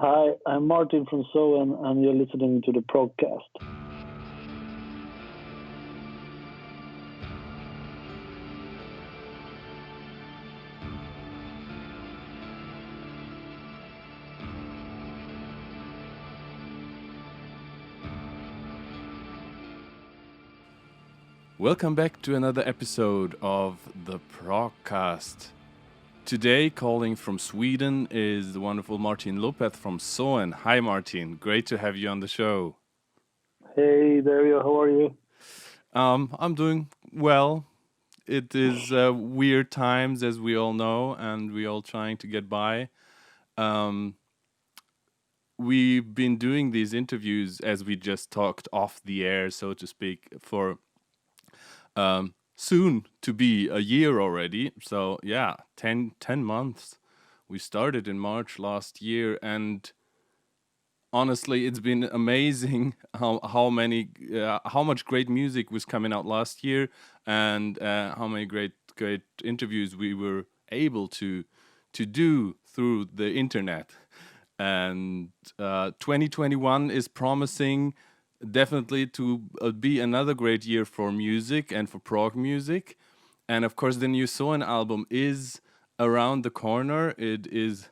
Hi, I'm Martin from Soen, and you're listening to the Progcast. Welcome back to another episode of the Progcast. Today, calling from Sweden is the wonderful Martin Lopez from Soen. Hi, Martin. Great to have you on the show. Hey, Dario, how are you? I'm doing well. It is weird times, as we all know, and we all trying to get by. Um, we've been doing these interviews as we just talked off the air, so to speak, for soon to be a year already. So yeah, 10 months. We started in March last year, and honestly, it's been amazing how much great music was coming out last year, and how many great interviews we were able to do through the internet. And 2021 is promising definitely to be another great year for music and for prog music. And of course, the new Soen album is around the corner. It is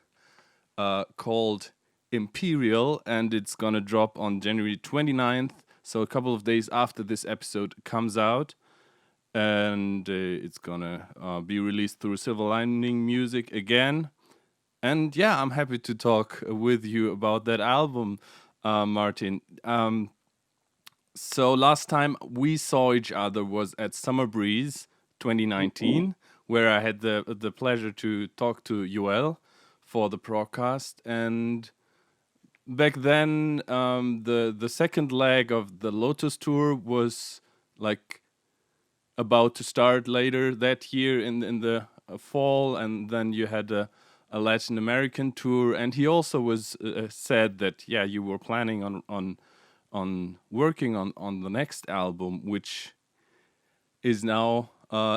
called Imperial, and it's gonna drop on January 29th, so a couple of days after this episode comes out. And it's gonna be released through Silver Lining Music again. And yeah, I'm happy to talk with you about that album, Martin. So last time we saw each other was at Summer Breeze 2019, where I had the pleasure to talk to Joel for the Progcast. And back then, the second leg of the Lotus tour was like about to start later that year in the fall, and then you had a Latin American tour. And he also was said that you were planning on working on the next album, which is now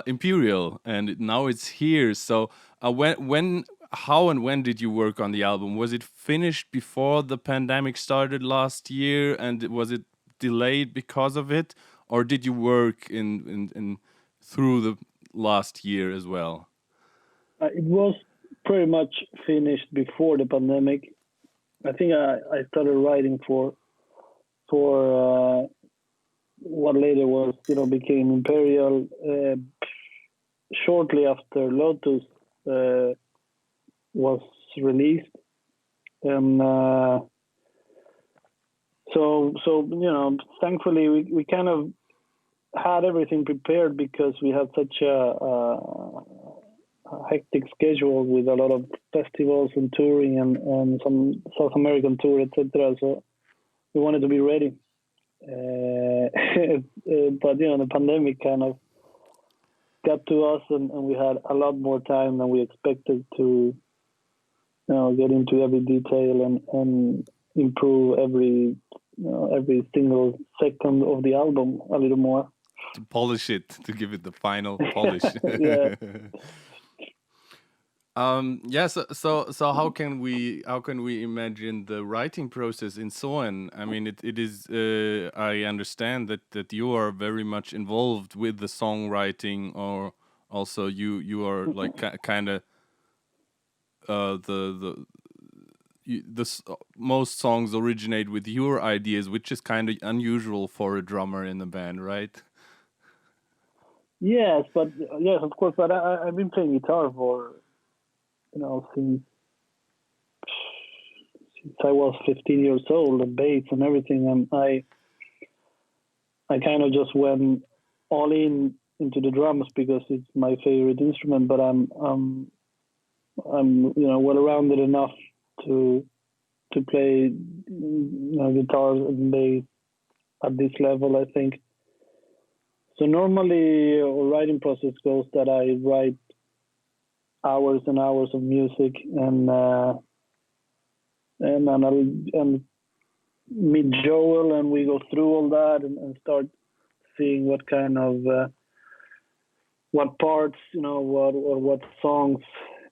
Imperial, and now it's here. So how and when did you work on the album? Was it finished before the pandemic started last year, and was it delayed because of it, or did you work in through the last year as well? It was pretty much finished before the pandemic. I think I started writing for what later was became Imperial shortly after Lotus was released, and so thankfully we kind of had everything prepared because we had such a hectic schedule with a lot of festivals and touring and some South American tour, etc. So we wanted to be ready. But the pandemic kind of got to us, and we had a lot more time than we expected to get into every detail and improve every single second of the album a little more. To polish it, to give it the final polish. Yeah. So how can we imagine the writing process in Soen? I mean, it is I understand that you are very much involved with the songwriting, or also you are like kind of most songs originate with your ideas, which is kind of unusual for a drummer in the band, right? Yes, of course. But I've been playing guitar for since I was 15 years old, and bass and everything, and I kind of just went all into the drums because it's my favorite instrument. But I'm well rounded enough to play guitar and bass at this level, I think. So normally, a writing process goes that I write hours and hours of music, and meet Joel, and we go through all that and start seeing what kind of what parts, what songs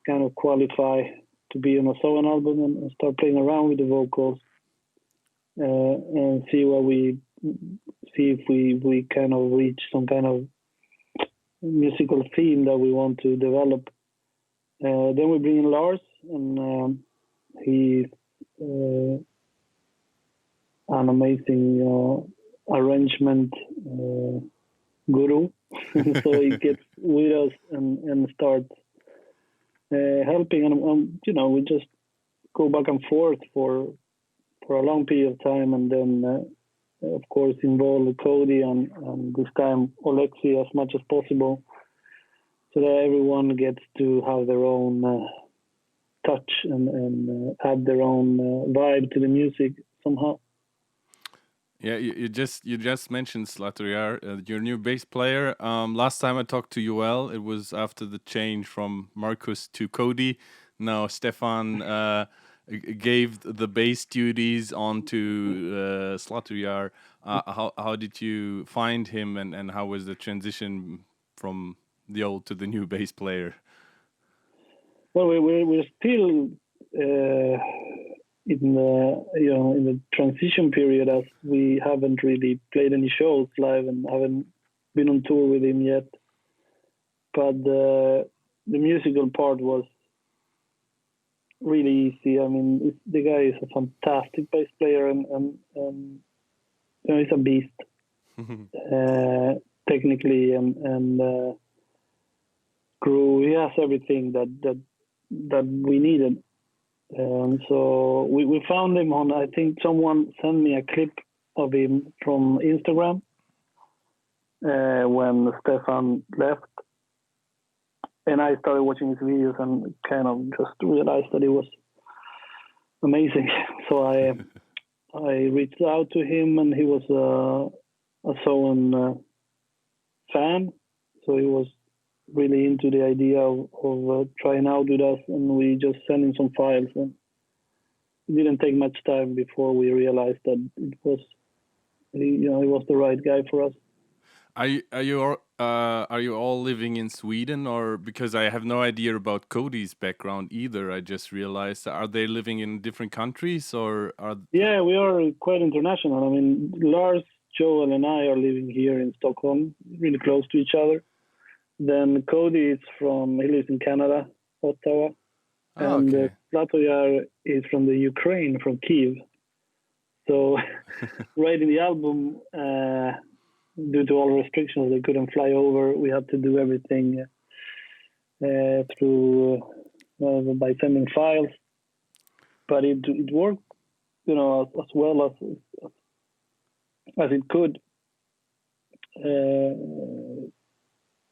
kind of qualify to be on a Soen album and start playing around with the vocals and see if we kind of reach some kind of musical theme that we want to develop. Then we bring in Lars, and he's an amazing arrangement guru. So he gets with us and starts helping, and we just go back and forth for a long period of time, and then of course involve Cody and this time Alexi as much as possible, so that everyone gets to have their own touch and add their own vibe to the music somehow. Yeah, you just mentioned Slatoriar, your new bass player. Last time I talked to Joel, it was after the change from Marcus to Cody. Now Stefan gave the bass duties on to Slatoriar. How did you find him, and how was the transition from the old to the new bass player? Well, we're still in the transition period, as we haven't really played any shows live and haven't been on tour with him yet. But the musical part was really easy. I mean, the guy is a fantastic bass player, and he's a beast technically, and crew. He has everything that we needed. So we found him on, I think someone sent me a clip of him from Instagram when Stefan left. And I started watching his videos and kind of just realized that it was amazing. So I reached out to him, and he was a Soen fan. So he was really into the idea of trying out with us, and we just sent him some files, and it didn't take much time before we realized that it was the right guy for us. Are you all living in Sweden, or because I have no idea about Cody's background either? I just realized, are they living in different countries, or are? Yeah, we are quite international. I mean, Lars, Joel, and I are living here in Stockholm, really close to each other. Then Cody he lives in Canada, Ottawa. And okay. Slatoriar is from the Ukraine, from Kiev. So writing the album, due to all restrictions, they couldn't fly over. We had to do everything through by sending files. But it worked, as well as it could.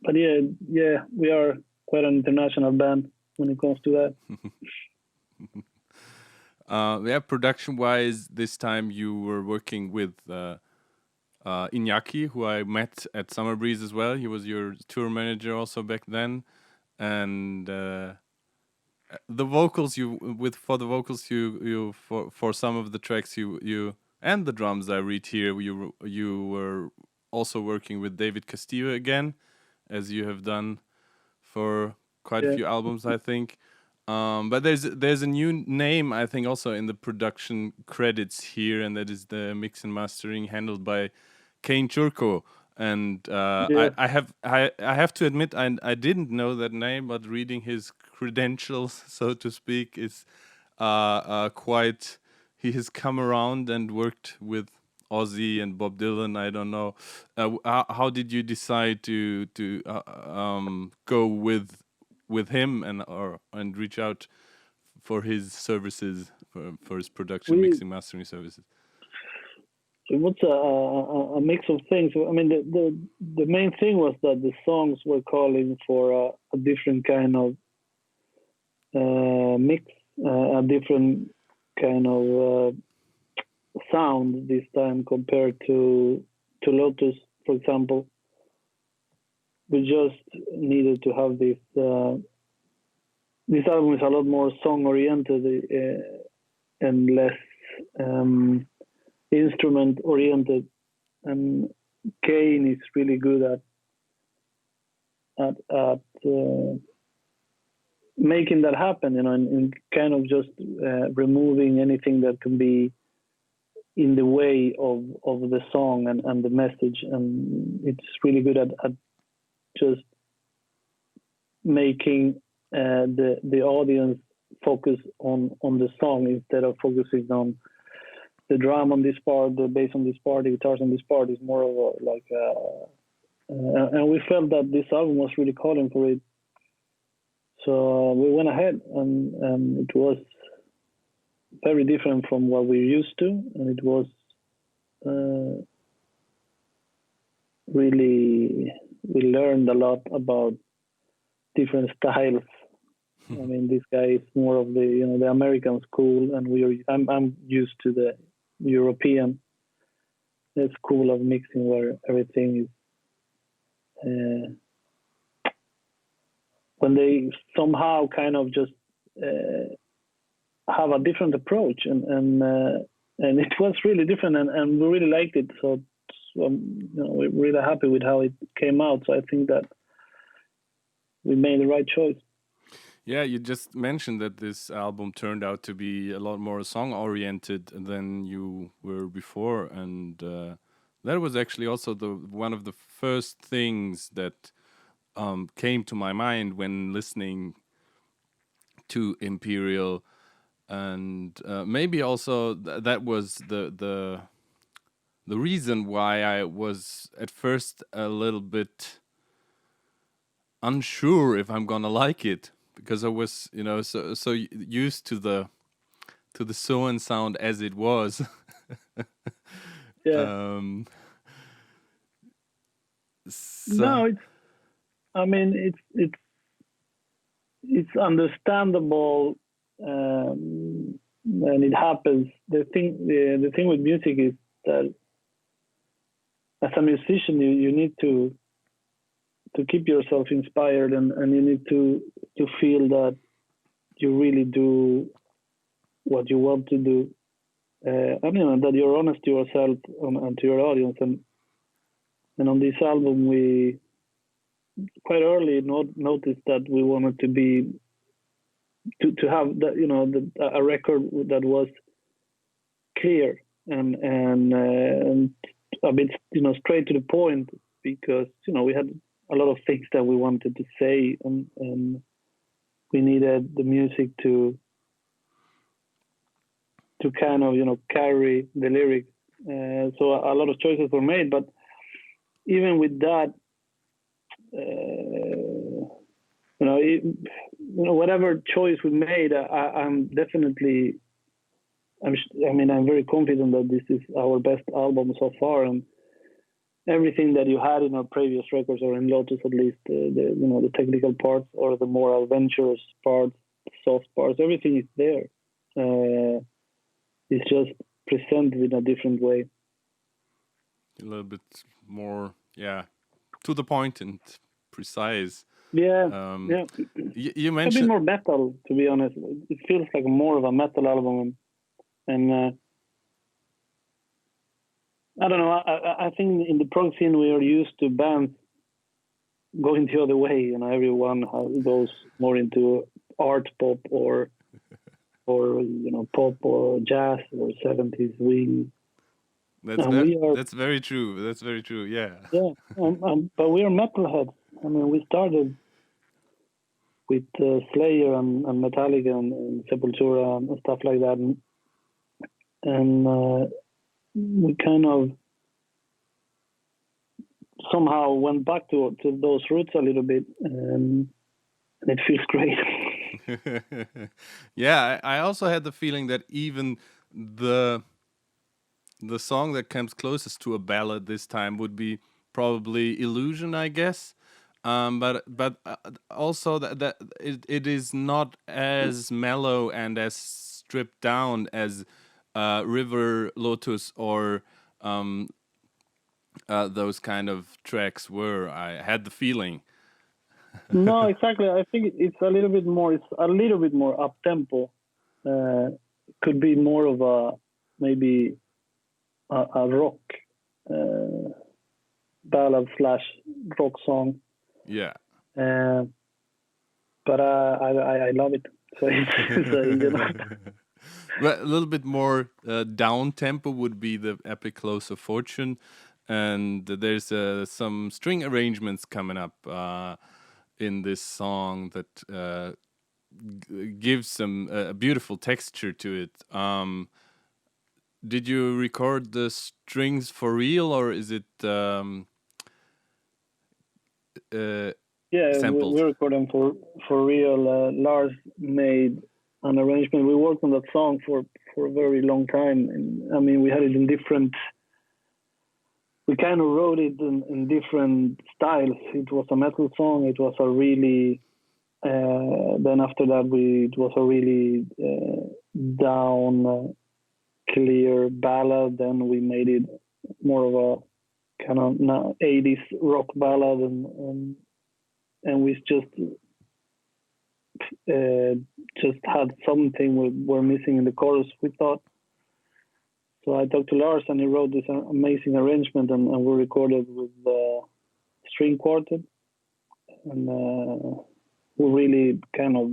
But yeah, we are quite an international band when it comes to that. Yeah, production-wise, this time you were working with Iñaki, who I met at Summer Breeze as well. He was your tour manager also back then, and the vocals for some of the tracks you and the drums I read here, you were also working with David Castillo again, as you have done for quite a few albums, I think. But there's a new name, I think, also in the production credits here, and that is the mix and mastering handled by Kane Churko. And I have to admit, I didn't know that name, but reading his credentials, so to speak, is quite. He has come around and worked with Ozzy and Bob Dylan. I don't know. How did you decide to go with him and reach out for his services, for his production, mixing, mastering services? It was a mix of things. I mean, the main thing was that the songs were calling for a different kind of mix, a different kind of sound this time compared to Lotus, for example. We just needed to have this. This album is a lot more song-oriented and less instrument-oriented. And Kane is really good at making that happen, and kind of just removing anything that can be in the way of the song and the message. And it's really good at just making the audience focus on the song instead of focusing on the drum on this part, the bass on this part, the guitars on this part. Is more of and we felt that this album was really calling for it. So we went ahead, and it was very different from what we're used to, and it was really, we learned a lot about different styles. I mean, this guy is more of the American school, and I'm used to the European school of mixing, where everything is when they somehow kind of just have a different approach, and it was really different, and we really liked it. So we're really happy with how it came out. So I think that we made the right choice. Yeah, you just mentioned that this album turned out to be a lot more song-oriented than you were before, and that was actually also one of the first things that came to my mind when listening to Imperial, and maybe also that was the reason why I was at first a little bit unsure if I'm gonna like it, because I was so used to the Soen sound as it was. Yeah. So. No, it's understandable, and it happens. The thing with music is that as a musician, you need to keep yourself inspired, and you need to feel that you really do what you want to do. That you're honest to yourself and to your audience. And on this album, we quite early noticed that we wanted to have that, a record that was clear and a bit straight to the point, because we had a lot of things that we wanted to say, and we needed the music to kind of carry the lyrics. So a lot of choices were made, but even with that, whatever choice we made, I'm very confident that this is our best album so far, and everything that you had in our previous records, or in Lotus at least, the technical parts or the more adventurous parts, soft parts, everything is there. It's just presented in a different way. A little bit more, to the point and precise. Yeah, yeah. You mentioned a bit more metal, to be honest. It feels like more of a metal album, and I don't know. I think in the prog scene we are used to bands going the other way. Everyone goes more into art pop or pop or jazz or 70s. That's very true. That's very true. Yeah. Yeah, but we are metalheads. We started with Slayer and Metallica and Sepultura and stuff like that, and we kind of somehow went back to those roots a little bit, and it feels great. Yeah, I also had the feeling that even the song that comes closest to a ballad this time would be probably Illusion, I guess. But also that it is not as mellow and as stripped down as River, Lotus, or those kind of tracks were. I had the feeling. No, exactly. I think it's a little bit more. It's a little bit more up tempo. Could be more of a maybe a rock ballad / rock song. Yeah. but I love it. So Well, a little bit more down tempo would be the epic Close of Fortune, and there's some string arrangements coming up in this song that gives some beautiful texture to it. Did you record the strings for real, or is it sampled? We recorded them for real. Lars made an arrangement. We worked on that song for a very long time. And, I mean, we had it in different. We kind of wrote it in different styles. It was a metal song. It was a really. Then after that, it was a really down, clear ballad. Then we made it more of a kind of 80s rock ballad, and we just had something we were missing in the chorus, we thought. So I talked to Lars, and he wrote this amazing arrangement, and we recorded with the string quartet, and who really kind of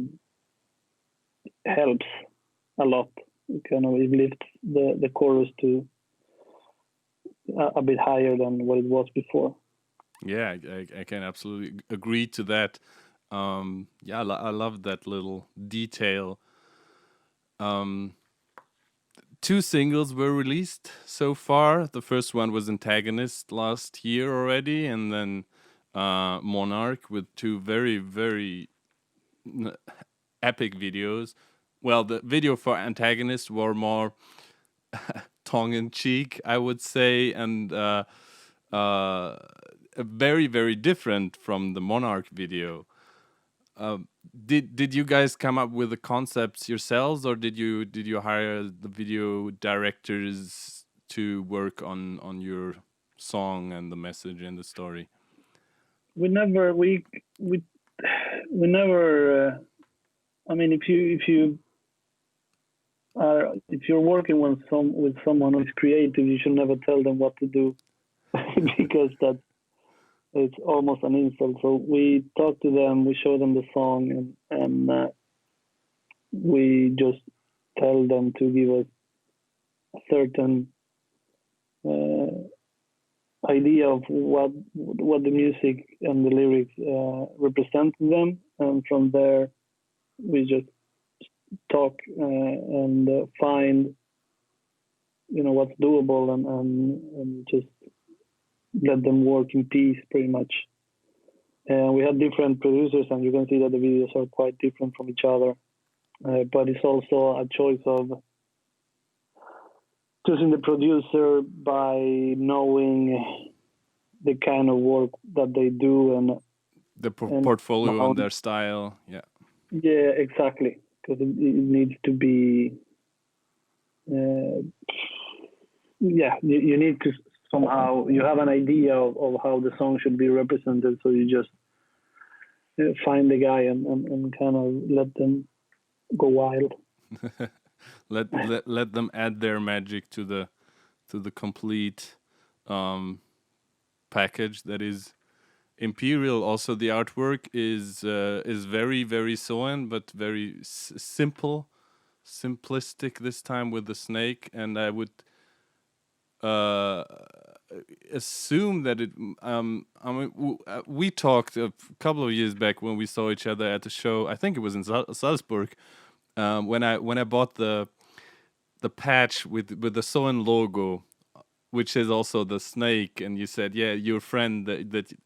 helps a lot. It lifts the chorus to a bit higher than what it was before. Yeah, I can absolutely agree to that. I love that little detail. 2 singles were released so far. The first one was Antagonist last year already, and then Monarch with 2 very, very epic videos. Well, the video for Antagonist were more tongue-in-cheek, I would say, and very, very different from the Monarch video. Did you guys come up with the concepts yourselves, or did you hire the video directors to work on your song and the message and the story? We never. I mean, if you're working with someone who's creative, you should never tell them what to do because it's almost an insult. So we talk to them, we show them the song, and we just tell them to give us a certain idea of what the music and the lyrics represent to them, and from there we just talk and find what's doable and just let them work in peace, pretty much. And we had different producers, and you can see that the videos are quite different from each other. But it's also a choice of choosing the producer by knowing the kind of work that they do and the portfolio and their style. Yeah, exactly. Because it needs to be. You need to somehow, you have an idea of how the song should be represented, so you just find the guy and kind of let them go wild. let them add their magic to the complete package that is Imperial. Also, the artwork is very, very Soen, but very simplistic this time with the snake, and I would assume that it. We talked a couple of years back when we saw each other at the show. I think it was in Salzburg. When I bought the patch with the Soen logo, which is also the snake, and you said, yeah, your friend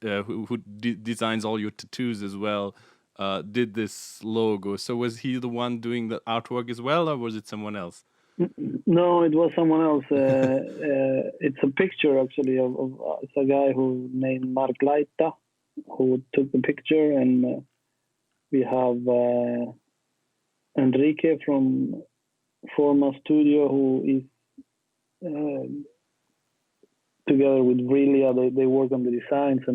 who designs all your tattoos as well did this logo. So was he the one doing the artwork as well, or was it someone else? No, it was someone else. It's a picture actually of it's a guy who named Mark Laita who took the picture, and we have Enrique from Forma Studio who is together with Bringsli. They work on the designs,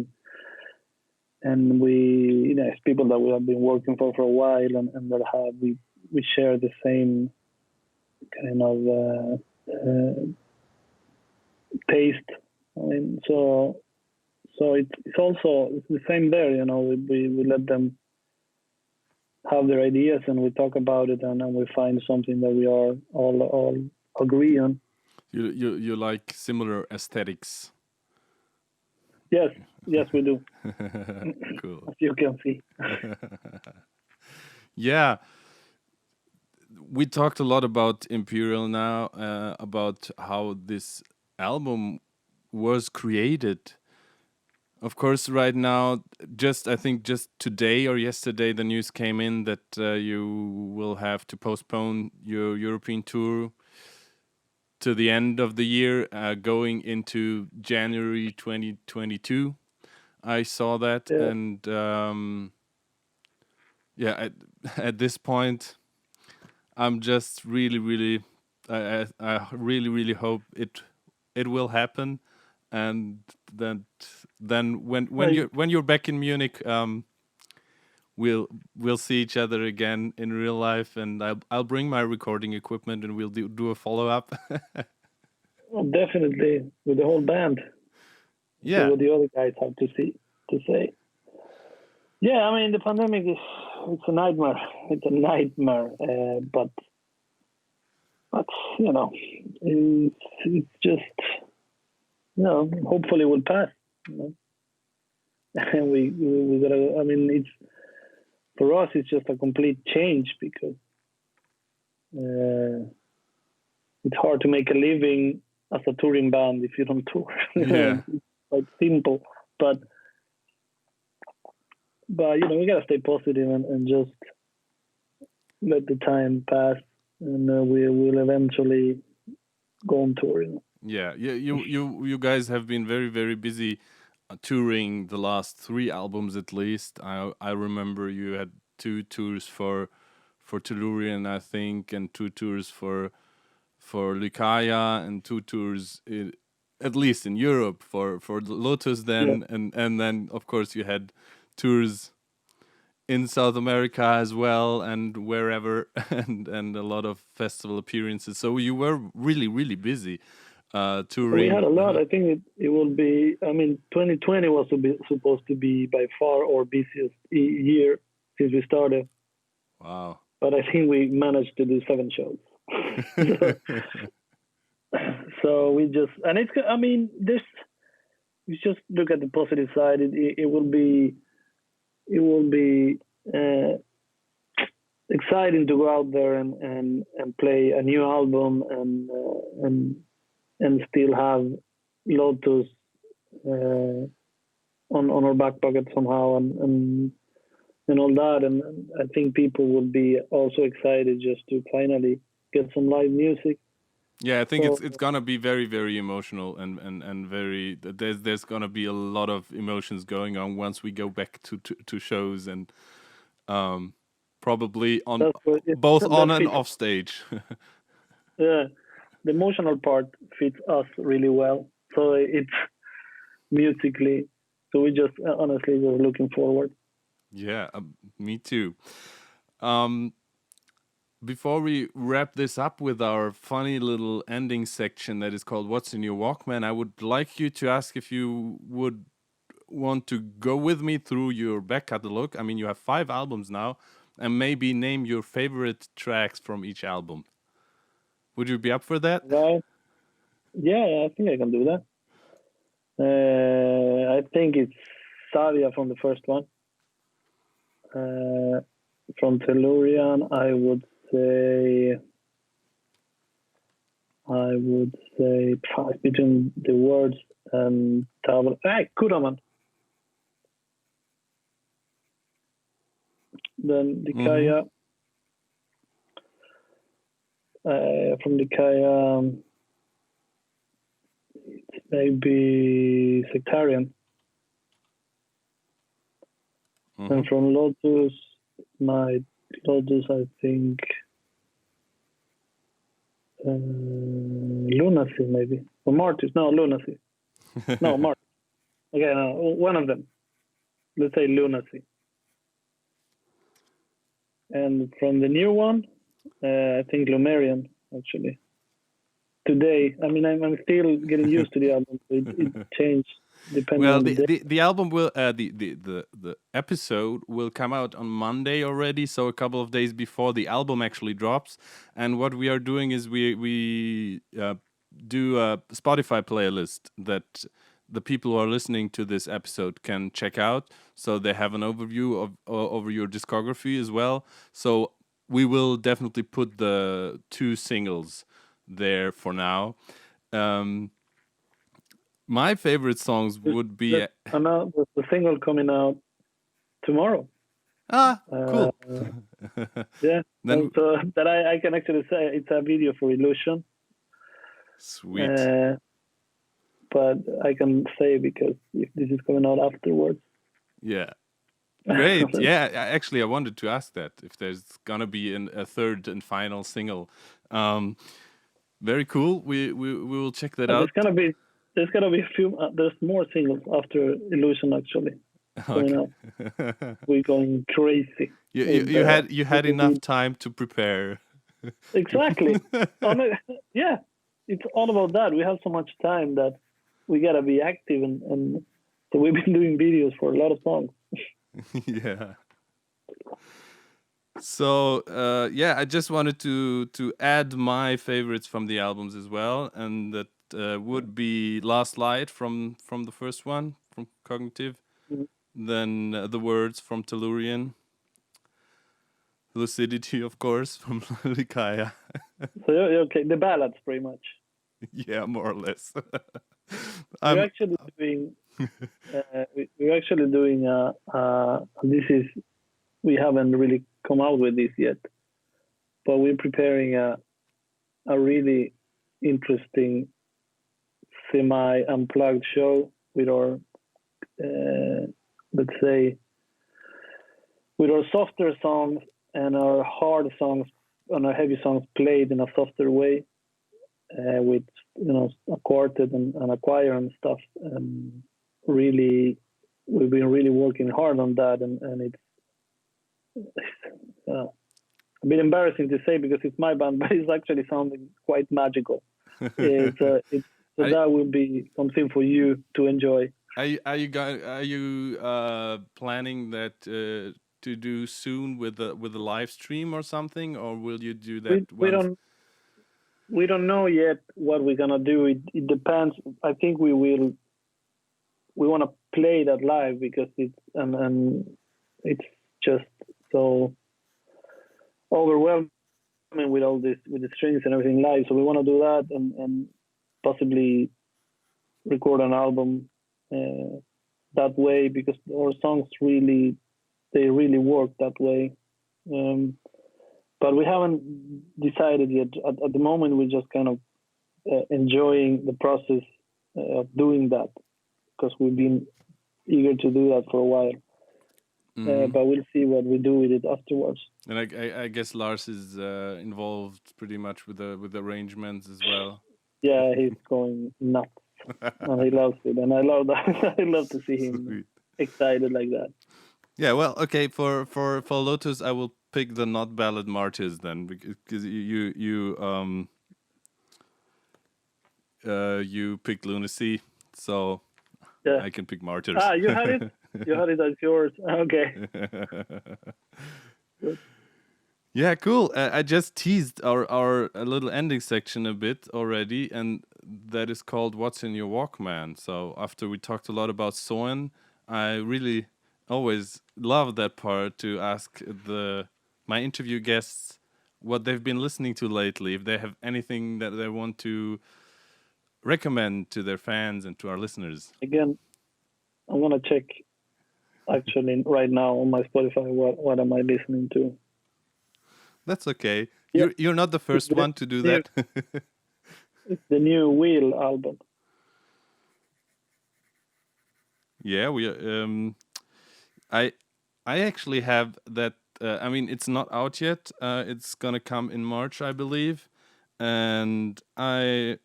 and we it's people that we have been working for a while, and that we share the same kind of taste. I mean, so it's also the same there. We let them have their ideas and we talk about it, and then we find something that we are all agree on. You like similar aesthetics. Yes, we do. Cool. As you can see. Yeah. We talked a lot about Imperial now, about how this album was created. Of course, right now, I think just today or yesterday, the news came in that you will have to postpone your European tour to the end of the year, going into January 2022. I saw that, Yeah. and at this point, I'm just really, I really hope it will happen, and then when you're back in Munich, we'll see each other again in real life, and I'll bring my recording equipment and we'll do a follow up. Well, definitely with the whole band. Yeah. See what the other guys have to say. Yeah, I mean the pandemic it's a nightmare. It's a nightmare, but you know, it's just, you know, hopefully it will pass. You know? And we gotta. I mean, it's for us. It's just a complete change because it's hard to make a living as a touring band if you don't tour. Yeah. It's quite simple, but you know, we gotta stay positive and just let the time pass, and we will eventually go on tour. You know? Yeah. You guys have been very busy touring the last 3 albums at least. I remember you had 2 tours for Tellurian, I think, and 2 tours for Lycaia, and 2 tours at least in Europe for Lotus then, yeah. and then of course you had tours in South America as well, and wherever, and a lot of festival appearances. So you were really busy touring. We had a lot. I think it will be. I mean, 2020 was supposed to be by far our busiest year since we started. Wow! But I think we managed to do 7 shows. So we just, and it's. I mean, this. You just look at the positive side. It will be. It will be exciting to go out there and play a new album and still have Lotus on our back pocket somehow and all that. And I think people will be also excited just to finally get some live music. Yeah, I think it's gonna be very emotional and very. There's gonna be a lot of emotions going on once we go back to shows, and probably on both on and off stage. Yeah, the emotional part fits us really well. So it's musically. So we just honestly just looking forward. Yeah, me too. Before we wrap this up with our funny little ending section that is called What's in Your Walkman, I would like you to ask if you would want to go with me through your back catalog. I mean, you have 5 albums now, and maybe name your favorite tracks from each album. Would you be up for that? Right. Yeah, I think I can do that. I think it's Savia from the first one. From Tellurian, I would say between the words and Tavla. Kuraman. Then Lycaia. From Lycaia, it's maybe Sectarian. And from Lotus, I think Lunacy maybe. Or Martyrs. No, Lunacy. No, Martyrs. Okay, no, one of them. Let's say Lunacy. And from the new one, I think Lumerian, actually. Today, I mean, I'm still getting used to the album. So it changed depending Well, on the day. the album will the episode will come out on Monday already, so a couple of days before the album actually drops. And what we are doing is we do a Spotify playlist that the people who are listening to this episode can check out, so they have an overview of over your discography as well. So we will definitely put the 2 singles there for now. My favorite songs would be There's the single coming out tomorrow. cool. Yeah. Then So that I can actually say it's a video for Illusion. sweet. But I can say because if this is coming out afterwards. Yeah. Great. Yeah, actually, I wanted to ask that if there's gonna be a third and final single. Very cool. We will check that out. There's gonna be a few. There's more singles after Illusion actually. Okay. We're going crazy. You had enough time to prepare. Exactly. Yeah, it's all about that. We have so much time that we gotta be active, and so we've been doing videos for a lot of songs. Yeah. So yeah, I just wanted to add my favorites from the albums as well, and that would be Last Light from the first one from Cognitive, then The Words from Tellurian, Lucidity of course from Likaya. So okay, the ballads pretty much. Yeah, more or less. We're actually doing. We're actually doing. We haven't really come out with this yet, but we're preparing a really interesting semi-unplugged show with our, let's say, with our softer songs and our hard songs and our heavy songs played in a softer way, with a quartet and a choir and stuff. Really, we've been really working hard on that, and it's a bit embarrassing to say because it's my band, but it's actually sounding quite magical. That will be something for you to enjoy. Are you planning that to do soon with a live stream or something, or will you do that? We don't know yet what we're gonna do. It depends. I think we will. We want to play that live because it's and it's just so overwhelming with all this, with the strings and everything live. So we want to do that and possibly record an album that way, because our songs really work that way. But we haven't decided yet. At the moment, we're just kind of enjoying the process of doing that, because we've been eager to do that for a while. But we'll see what we do with it afterwards. And I guess Lars is involved pretty much with the arrangements as well. Yeah, he's going nuts, and he loves it, and I love that. I love to see him excited like that. Yeah, well, okay. For Lotus, I will pick the not ballad martyrs then, because you picked Lunacy, so yeah. I can pick martyrs. You had it. You had it as yours. Okay. Yeah, cool. I just teased our little ending section a bit already, and that is called "What's in Your Walkman." So after we talked a lot about Soen, I really always love that part to ask my interview guests what they've been listening to lately, if they have anything that they want to recommend to their fans and to our listeners. Again, I'm gonna check actually right now on my Spotify what am I listening to. That's okay. Yeah. You're not the first one to do that. It's the new Wheel album. Yeah, I actually have that. I mean, it's not out yet. It's gonna come in March, I believe, and I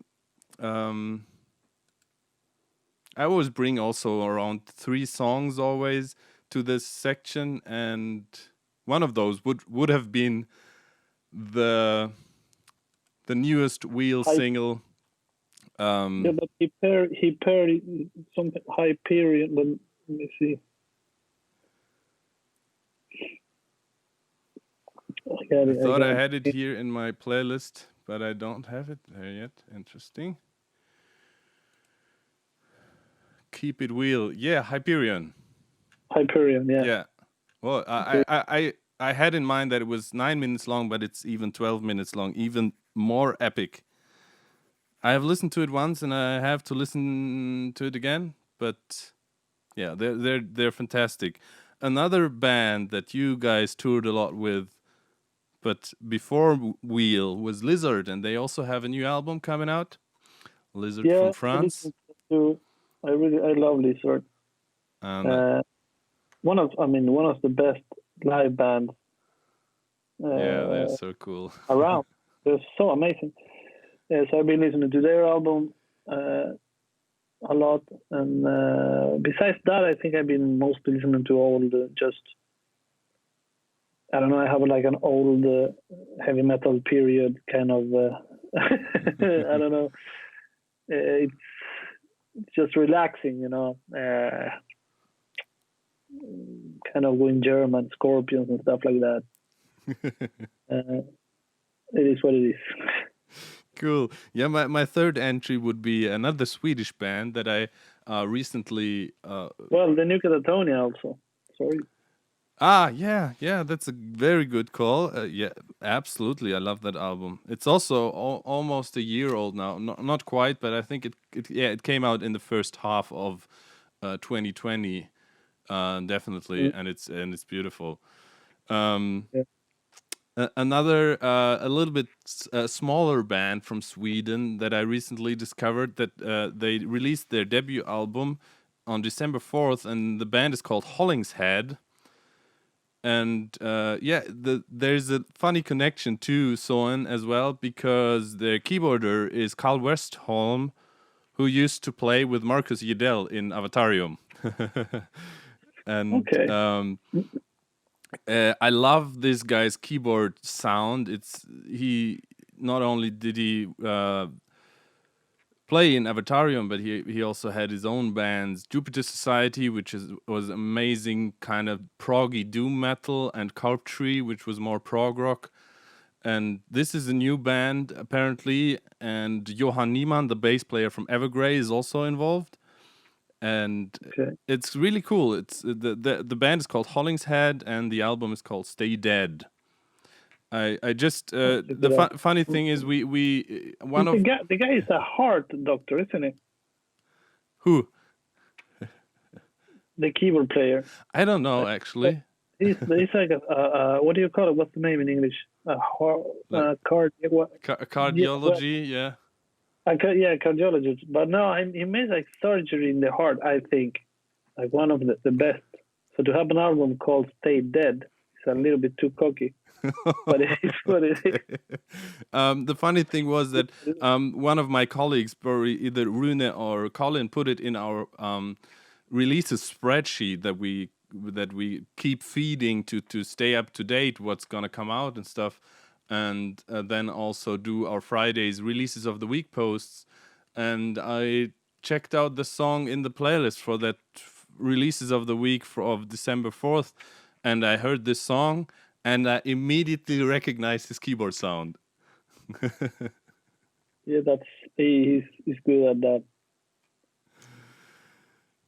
always bring also around 3 songs always to this section, and one of those would have been the newest Wheel single, Yeah, but he paired something Hyperion. Let me see. I thought I had it here in my playlist, but I don't have it there yet. Interesting. Keep It Real. Yeah, Hyperion. Hyperion, yeah. Yeah. Well, I had in mind that it was 9 minutes long, but it's even 12 minutes long, even more epic. I have listened to it once, and I have to listen to it again. But yeah, they're fantastic. Another band that you guys toured a lot with, but before Wheel, was Lizzard, and they also have a new album coming out. Lizzard from France. I love Lizzard. One of the best live bands. Yeah, they're so cool. around. They're so amazing. So I've been listening to their album a lot, and besides that, I think I've been mostly listening to all the I don't know. I have like an old heavy metal period kind of. I don't know. It's just relaxing, you know. Kind of going German, Scorpions and stuff like that. It is what it is. Cool. Yeah, my third entry would be another Swedish band that I recently. Well, the new Katatonia also. Sorry. Yeah, that's a very good call. Yeah, absolutely. I love that album. It's also almost a year old now. Not quite, but I think it came out in the first half of 2020. Definitely, and it's beautiful. Another a little bit smaller band from Sweden that I recently discovered that they released their debut album on December 4th, and the band is called Hollingshead. And there's a funny connection to Soen as well, because their keyboarder is Carl Westholm, who used to play with Marcus Yedel in Avatarium. And I love this guy's keyboard sound. He not only did he play in Avatarium, but he also had his own bands, Jupiter Society, which was amazing kind of proggy doom metal, and Carp Tree, which was more prog rock. And this is a new band apparently, and Johan Niemann, the bass player from Evergrey, is also involved. And it's really cool. It's the band is called Hollingshead, and the album is called Stay Dead. I just the funny thing is we the guy is a heart doctor, isn't he? Who? The keyboard player. I don't know actually. He's like a what do you call it? What's the name in English? Cardiology, yeah. Cardiologist. But no, he made like surgery in the heart. I think like one of the best. So to have an album called Stay Dead is a little bit too cocky. But it is what it is. The funny thing was that one of my colleagues, probably either Rune or Colin, put it in our releases spreadsheet that we keep feeding to stay up to date what's gonna come out and stuff, and then also do our Fridays releases of the week posts. And I checked out the song in the playlist for that releases of the week of December 4th, and I heard this song. And I immediately recognized his keyboard sound. Yeah, he's good at that.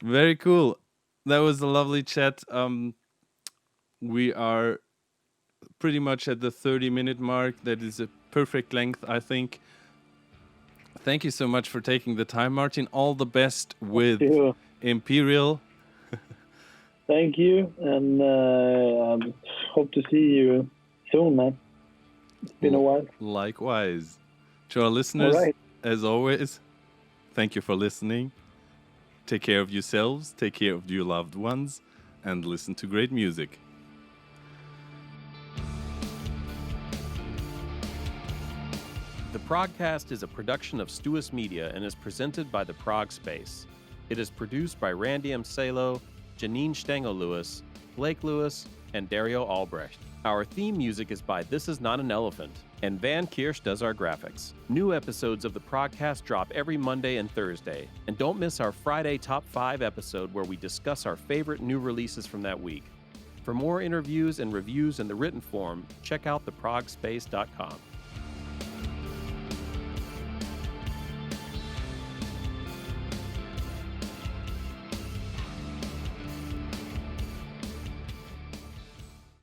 Very cool. That was a lovely chat. We are pretty much at the 30-minute mark. That is a perfect length, I think. Thank you so much for taking the time, Martin. All the best with Imperial. Thank you, and I hope to see you soon, man. It's been a while. Likewise. To our listeners, as always, thank you for listening. Take care of yourselves, take care of your loved ones, and listen to great music. The Progcast is a production of Stuus Media and is presented by the Progspace. It is produced by Randy M. Salo, Janine Stengel-Lewis, Blake Lewis, and Dario Albrecht. Our theme music is by This Is Not an Elephant. And Van Kirsch does our graphics. New episodes of the Progcast drop every Monday and Thursday. And don't miss our Friday Top 5 episode where we discuss our favorite new releases from that week. For more interviews and reviews in the written form, check out theprogspace.com.